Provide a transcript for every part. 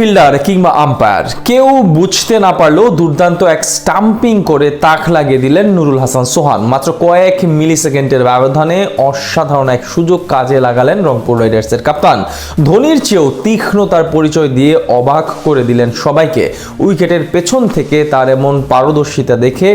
Fielder কিংবা umpire কেউ বুঝতে না পারলেও দুর্দান্ত এক স্টাম্পিং করে তাক লাগিয়ে দিলেন নুরুল হাসান সোহান। মাত্র কয়েক মিলি সেকেন্ডের ব্যবধানে অসাধারণ এক সুযোগ কাজে লাগালেন রংপুর রাইডার্সের কাপ্তান। ধোনির চেয়েও তীক্ষ্ণতার পরিচয় দিয়ে অবাক করে দিলেন সবাইকে। উইকেটের পেছন থেকে তার এমন পারদর্শিতা দেখে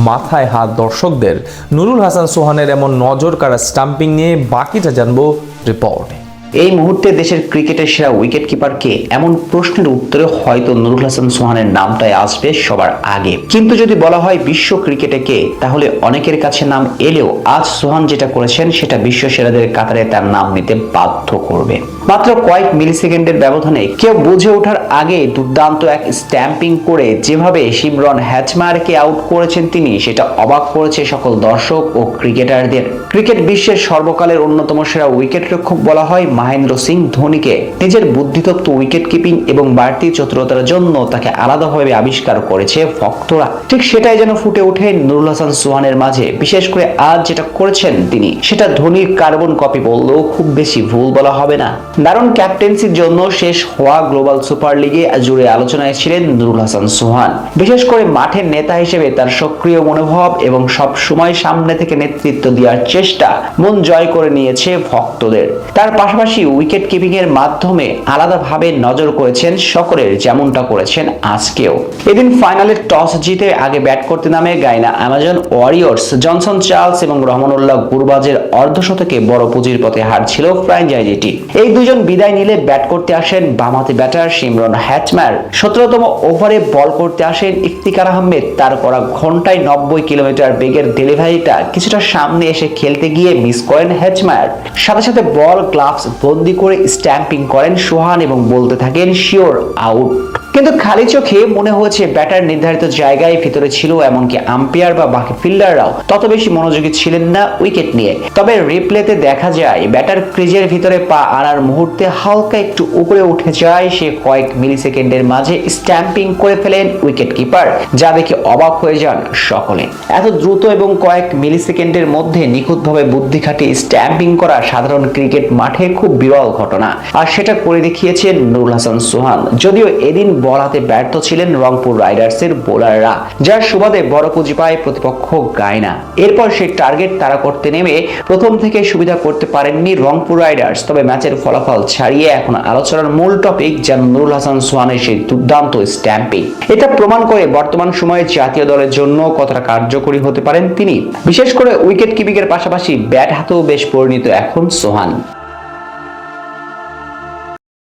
মাথায় হাত দর্শকদের। নুরুল হাসান সোহানের এমন নজর কাড়া স্টাম্পিং নিয়ে বাকিটা জানবো রিপোর্টে। এই মুহূর্তে দেশের ক্রিকেটের সেরা উইকেট কিপার কে, এমন প্রশ্নের উত্তরে হয়তো নুরুল হাসান সোহানের নামটাই আসবে সবার আগে। কিন্তু যদি বলা হয় বিশ্ব ক্রিকেটে কে, তাহলে অনেকের কাছে নাম এলেও আজ সোহান যেটা করেছেন সেটা বিশ্ব সেরাদের কাতারে তার নাম নিতে বাধ্য করবে। মাত্র কয়েক মিলি সেকেন্ডের ব্যবধানে কেউ বুঝে ওঠার আগে দুর্দান্ত এক স্ট্যাম্পিং করে যেভাবে শিমরন হ্যাচমায়ারকে আউট করেছেন তিনি, সেটা অবাক করেছে সকল দর্শক ও ক্রিকেটারদের। ক্রিকেট বিশ্বের সর্বকালের অন্যতম সেরা উইকেট রক্ষক বলা হয় মহেন্দ্র সিং ধোনিকে। নিজের বুদ্ধিতত্ত্ব, উইকেট কিপিং এবং বাড়তি চতুরতার জন্য তাকে আলাদাভাবে আবিষ্কার করেছে ভক্তরা। ঠিক সেটাই যেন ফুটে ওঠে নুরুল হাসান সোহানের মাঝে। বিশেষ করে আজ যেটা করেছেন তিনি, সেটা ধোনির কার্বন কপি বললেও খুব বেশি ভুল বলা হবে না। দারুণ ক্যাপ্টেন্সির জন্য শেষ হওয়া গ্লোবাল সুপার লিগে জুড়ে আলোচনায় ছিলেন নুরুল হাসান সোহান। বিশেষ করে মাঠের নেতা হিসেবে তার সক্রিয় মনোভাব এবং সব সময় সামনে থেকে নেতৃত্ব দেওয়ার চেষ্টা মন জয় করে নিয়েছে ভক্তদের। তার পাশাপাশি উইকেট কিপিং এর মাধ্যমে আলাদাভাবে নজর করেছেন সকলের, যেমনটা করেছেন আজকেও। এদিন ফাইনালে টস জিতে আগে ব্যাট করতে নামে Guyana Amazon Warriors. Johnson Charles এবং রহমানুল্লাহ গুরবাজের অর্ধশতকে বড় পুঁজির পথে হারছিল ফ্র্যাঞ্চাইজিটি। এই দুজন বিদায় নিলে ব্যাট করতে আসেন বামহাতি ব্যাটার শিমরন হ্যাচমায়ার। 17তম ওভারে বল করতে আসেন ইফতিকার আহমেদ। তার করা ঘন্টায় 90 কিলোমিটার বেগের ডেলিভারিটা কিছুটা সামনে এসে খেলতে গিয়ে মিস করেন হ্যাচমায়ার। সাথে সাথে বল গ্লাভস বন্দি করে স্ট্যাম্পিং করেন সোহান এবং বলতে থাকেন শিওর আউট। কিন্তু খালি চোখে মনে হয়েছে ব্যাটার নির্ধারিত জায়গায় ভিতরে ছিল, এমনকি আম্পায়ার বা বাকি ফিল্ডাররাও তত বেশি মনোযোগী ছিলেন না উইকেট নিয়ে। তবে রিপ্লেতে দেখা যায় ব্যাটার ক্রিজের ভিতরে পা আনার মুহূর্তে হালকা একটু উপরে উঠে যায় সে। কয়েক মিলি সেকেন্ডের মাঝে স্ট্যাম্পিং করে ফেলেন উইকেট কিপার, যা দেখে অবাক হয়ে যান সকলে। এত দ্রুত এবং কয়েক মিলি সেকেন্ডের মধ্যে নিখুঁতভাবে বুদ্ধি খাটিয়ে স্ট্যাম্পিং করা সাধারণ ক্রিকেট মাঠে খুব বিরল ঘটনা, আর সেটা করে দেখিয়েছেন নুরুল হাসান সোহান। যদিও এদিন বল হাতে ব্যর্থ ছিলেন রংপুর রাইডার্সের বোলাররা, যার সুবাদে বড় পুঁজি পায় প্রতিপক্ষ গায়না। এরপর সেই টার্গেট তারা করতে নেমে প্রথম থেকে সুবিধা করতে পারেননি রংপুর রাইডার্স। তবে ম্যাচের ফলাফল ছাড়িয়ে এখন আলোচনার মূল টপিক যেন নুরুল হাসান সোহানের সেই দুর্দান্ত স্ট্যাম্পিং। এটা প্রমাণ করে বর্তমান সময়ে জাতীয় দলের জন্য কতটা কার্যকরী হতে পারেন তিনি। বিশেষ করে উইকেট কিপিং এর পাশাপাশি ব্যাট হাতেও বেশ পরিণত এখন সোহান।